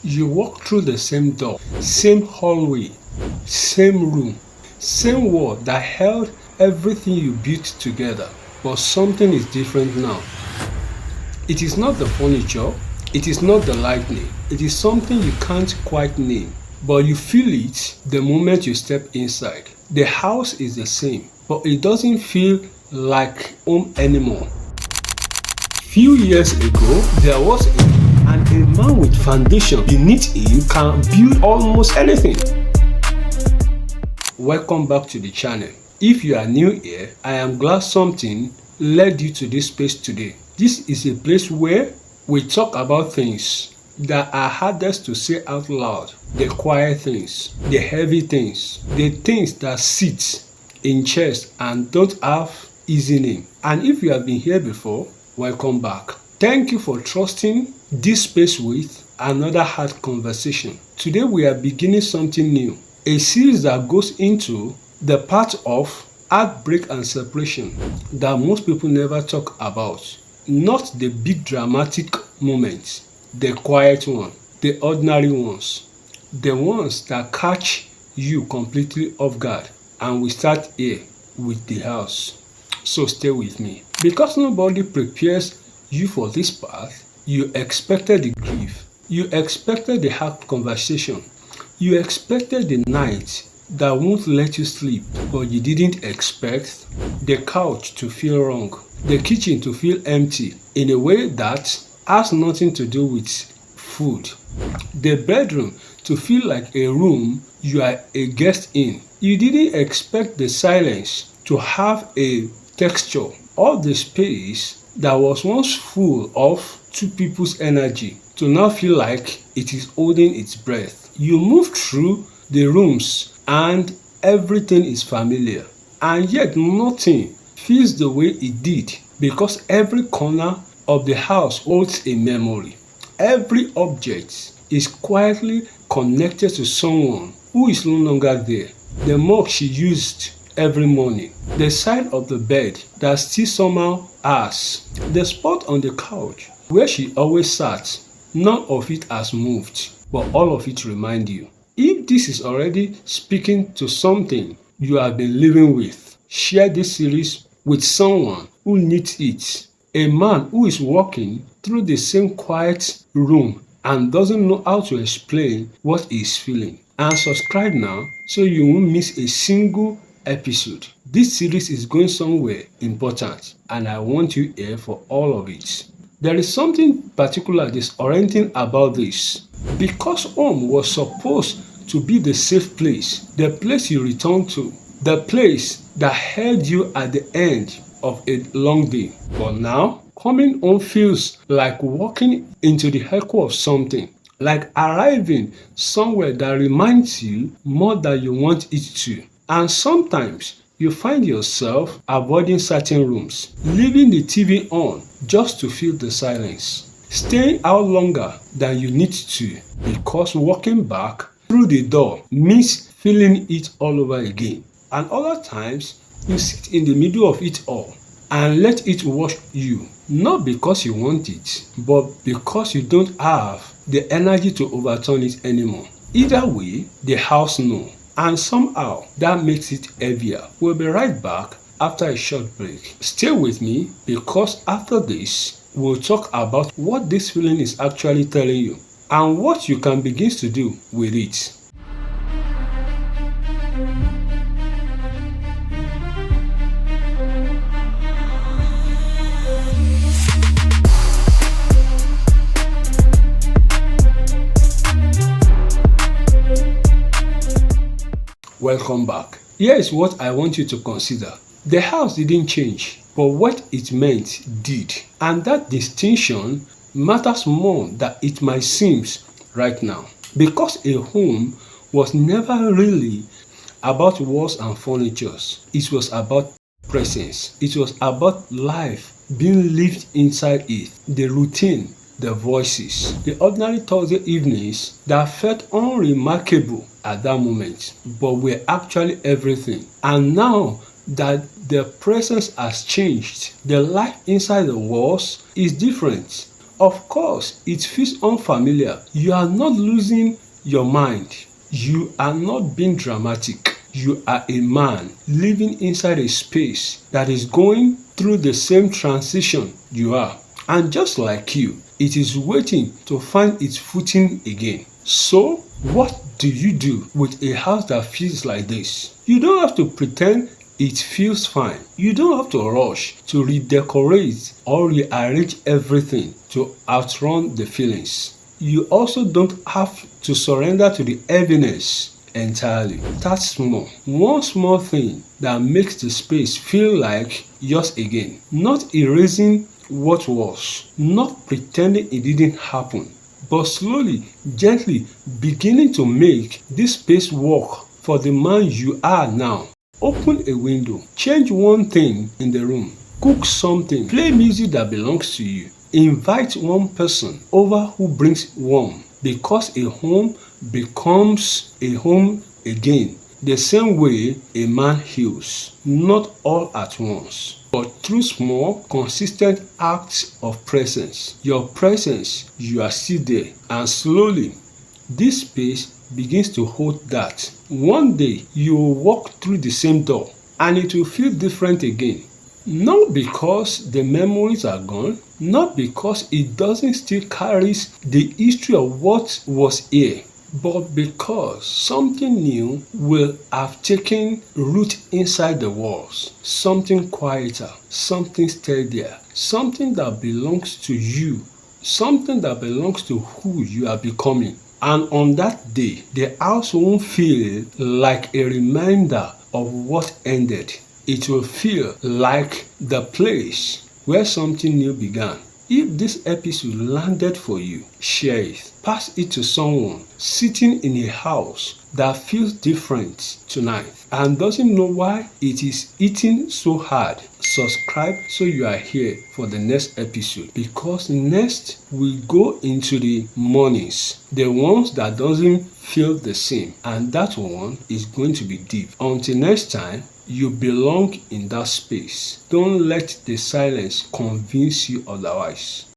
You walk through the same door, same hallway, same room, same wall that held everything you built together. But something is different now. It is not the furniture, it is not the lighting, it is something you can't quite name. But you feel it the moment you step inside. The house is the same, but it doesn't feel like home anymore. Few years ago, there was a man with foundation beneath him can build almost anything. Welcome back to the channel. If you are new here, I am glad something led you to this space today. This is a place where we talk about things that are hardest to say out loud. The quiet things, the heavy things, the things that sit in chest and don't have easy name. And if you have been here before, welcome back. Thank you for trusting this space with another hard conversation. Today we are beginning something new, a series that goes into the part of heartbreak and separation that most people never talk about. Not the big dramatic moments, the quiet ones, the ordinary ones, the ones that catch you completely off guard. And we start here with the house. So stay with me. Because nobody prepares you for this path, you expected the grief, you expected the hard conversation, you expected the night that won't let you sleep, but you didn't expect the couch to feel wrong, the kitchen to feel empty in a way that has nothing to do with food, the bedroom to feel like a room you are a guest in. You didn't expect the silence to have a texture, or the space that was once full of two people's energy to now feel like it is holding its breath. You move through the rooms and everything is familiar, and yet nothing feels the way it did, because every corner of the house holds a memory. Every object is quietly connected to someone who is no longer there. The mug she used every morning, the side of the bed that still somehow has, the spot on the couch where she always sat, none of it has moved, but all of it remind you. If this is already speaking to something you have been living with, share this series with someone who needs it. A man who is walking through the same quiet room and doesn't know how to explain what he is feeling. And subscribe now so you won't miss a single episode. This series is going somewhere important, and I want you here for all of it. There is something particular disorienting about this, because home was supposed to be the safe place, the place you return to, the place that held you at the end of a long day. But now, coming home feels like walking into the echo of something, like arriving somewhere that reminds you more than you want it to. And sometimes you find yourself avoiding certain rooms, leaving the TV on just to feel the silence, staying out longer than you need to, because walking back through the door means feeling it all over again. And other times you sit in the middle of it all and let it wash you, not because you want it, but because you don't have the energy to overturn it anymore. Either way, the house knows. And somehow that makes it heavier. We'll be right back after a short break. Stay with me, because after this, we'll talk about what this feeling is actually telling you and what you can begin to do with it. Welcome back. Here is what I want you to consider. The house didn't change, but what it meant did. And that distinction matters more than it might seem right now. Because a home was never really about walls and furniture. It was about presence. It was about life being lived inside it. The routine, the voices, the ordinary Thursday evenings that felt unremarkable at that moment, but were actually everything. And now that the presence has changed, the life inside the walls is different. Of course, it feels unfamiliar. You are not losing your mind. You are not being dramatic. You are a man living inside a space that is going through the same transition you are. And just like you, it is waiting to find its footing again. So, what do you do with a house that feels like this? You don't have to pretend it feels fine. You don't have to rush to redecorate or rearrange everything to outrun the feelings. You also don't have to surrender to the heaviness entirely. Start small. One small thing that makes the space feel like yours again. Not erasing what was, not pretending it didn't happen, but slowly, gently beginning to make this space work for the man you are now. Open a window, change one thing in the room, cook something, play music that belongs to you. Invite one person over who brings warmth, because a home becomes a home again the same way a man heals, not all at once, but through small, consistent acts of presence. Your presence, you are still there, and slowly this space begins to hold that. One day you will walk through the same door and it will feel different again. Not because the memories are gone, not because it doesn't still carries the history of what was here, but because something new will have taken root inside the walls. Something quieter, something steadier, something that belongs to you, something that belongs to who you are becoming. And on that day, the house won't feel like a reminder of what ended. It will feel like the place where something new began. If this episode landed for you, share it. Pass it to someone sitting in a house that feels different tonight and doesn't know why it is eating so hard. Subscribe so you are here for the next episode, because next we go into the mornings, the ones that doesn't feel the same, and that one is going to be deep. Until next time, you belong in that space. Don't let the silence convince you otherwise.